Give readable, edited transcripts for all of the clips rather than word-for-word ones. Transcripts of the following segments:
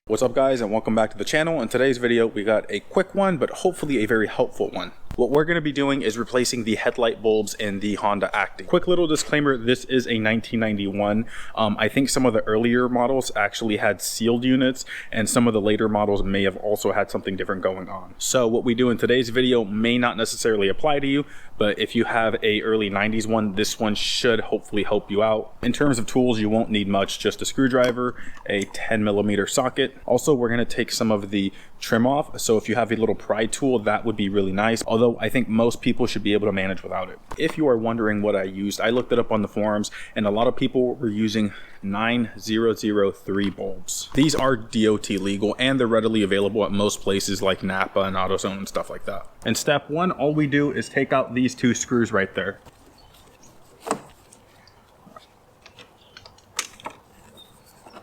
What's up guys, and welcome back to the channel. In today's video we got a quick one, but hopefully a very helpful one. What we're going to be doing is replacing the headlight bulbs in the Honda Acty. Quick little disclaimer, this is a 1991. I think some of the earlier models actually had sealed units, and some of the later models may have also had something different going on. So what we do in today's video may not necessarily apply to you, but if you have a early 90s one, this one should hopefully help you out. In terms of tools, you won't need much, just a screwdriver, a 10mm socket. Also, we're going to take some of the trim off, so if you have a little pry tool, that would be really nice, although I think most people should be able to manage without it. If you are wondering what I used, I looked it up on the forums, and a lot of people were using 9003 bulbs. These are DOT legal, and they're readily available at most places like Napa and AutoZone and stuff like that. In step one, all we do is take out these two screws right there.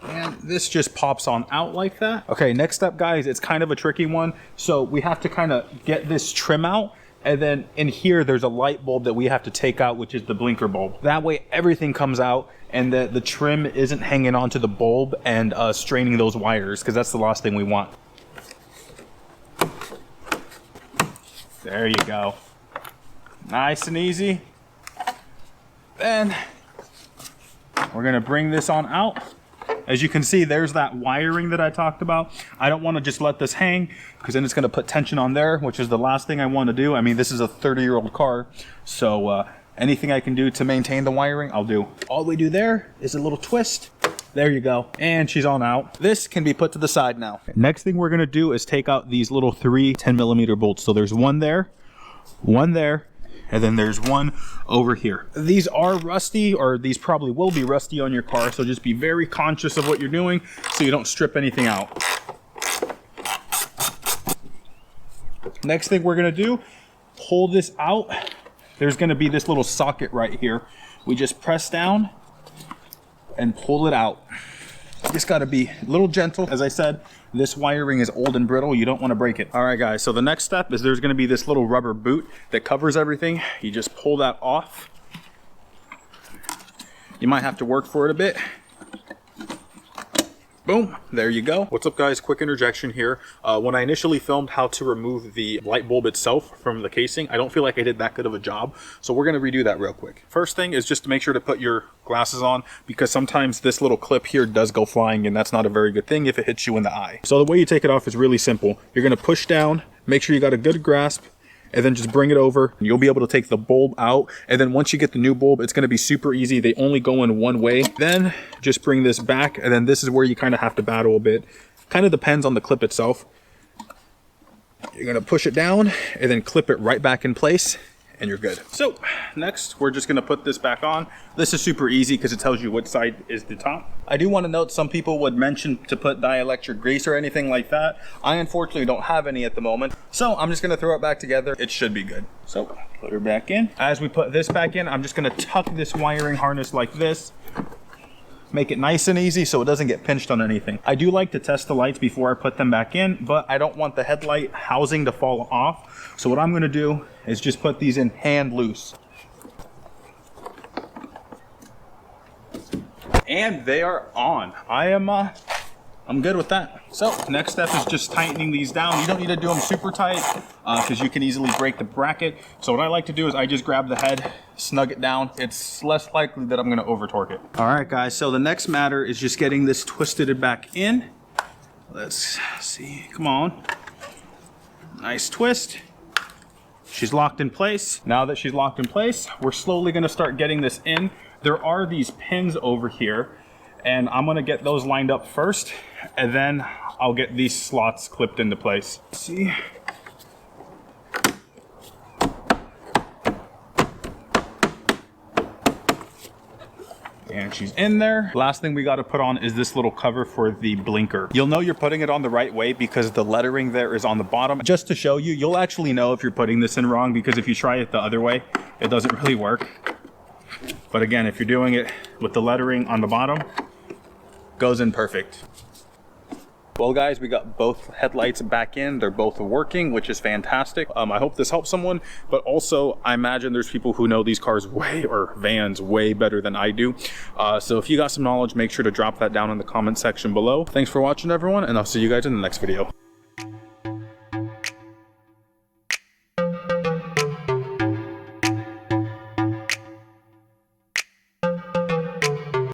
And this just pops on out like that. Okay, next step guys, it's kind of a tricky one. So we have to kind of get this trim out, and then in here there's a light bulb that we have to take out, which is the blinker bulb. That way everything comes out and the trim isn't hanging onto the bulb and straining those wires, because that's the last thing we want. There you go. Nice and easy. Then we're gonna bring this on out. As you can see, there's that wiring that I talked about. I don't want to just let this hang, because then it's going to put tension on there, which is the last thing I want to do. I mean, this is a 30-year-old car, so anything I can do to maintain the wiring, I'll do. All we do there is a little twist. There you go. And she's on out. This can be put to the side now. Next thing we're going to do is take out these little 3 10mm bolts. So there's one there, and then there's one over here. These are rusty, or these probably will be rusty on your car, so just be very conscious of what you're doing so you don't strip anything out. Next thing we're gonna do, pull this out. There's gonna be this little socket right here. We just press down and pull it out. You just gotta be a little gentle. As I said, this wiring is old and brittle. You don't want to break it. All right, guys. So the next step is there's going to be this little rubber boot that covers everything. You just pull that off. You might have to work for it a bit. Boom, there you go. What's up guys, quick interjection here. When I initially filmed how to remove the light bulb itself from the casing, I don't feel like I did that good of a job. So we're gonna redo that real quick. First thing is just to make sure to put your glasses on, because sometimes this little clip here does go flying, and that's not a very good thing if it hits you in the eye. So the way you take it off is really simple. You're gonna push down, make sure you got a good grasp, and then just bring it over. You'll be able to take the bulb out, and then once you get the new bulb, it's going to be super easy. They only go in one way. Then just bring this back, and then this is where you kind of have to battle a bit. Kind of depends on the clip itself. You're going to push it down and then clip it right back in place, and you're good. So next, we're just going to put this back on. This is super easy because it tells you which side is the top. I do want to note, some people would mention to put dielectric grease or anything like that. I unfortunately don't have any at the moment, so I'm just going to throw it back together. It should be good. So put her back in. As we put this back in, I'm just going to tuck this wiring harness like this. Make it nice and easy so it doesn't get pinched on anything. I do like to test the lights before I put them back in, but I don't want the headlight housing to fall off. So what I'm going to do is just put these in hand loose. And they are on. I'm good with that. So next step is just tightening these down. You don't need to do them super tight because you can easily break the bracket. So what I like to do is I just grab the head, snug it down. It's less likely that I'm going to over torque it. All right guys, so the next matter is just getting this twisted back in. Let's see, come on. Nice twist. She's locked in place. Now that she's locked in place, we're slowly going to start getting this in. There are these pins over here, and I'm going to get those lined up first, and then I'll get these slots clipped into place. Let's see. And she's in there. Last thing we got to put on is this little cover for the blinker. You'll know you're putting it on the right way because the lettering there is on the bottom. Just to show you, you'll actually know if you're putting this in wrong, because if you try it the other way, it doesn't really work. But again, if you're doing it with the lettering on the bottom, goes in perfect. Well guys, we got both headlights back in. They're both working, which is fantastic. I hope this helps someone, but also I imagine there's people who know these cars or vans way better than I do. So if you got some knowledge, make sure to drop that down in the comment section below. Thanks for watching everyone, and I'll see you guys in the next video.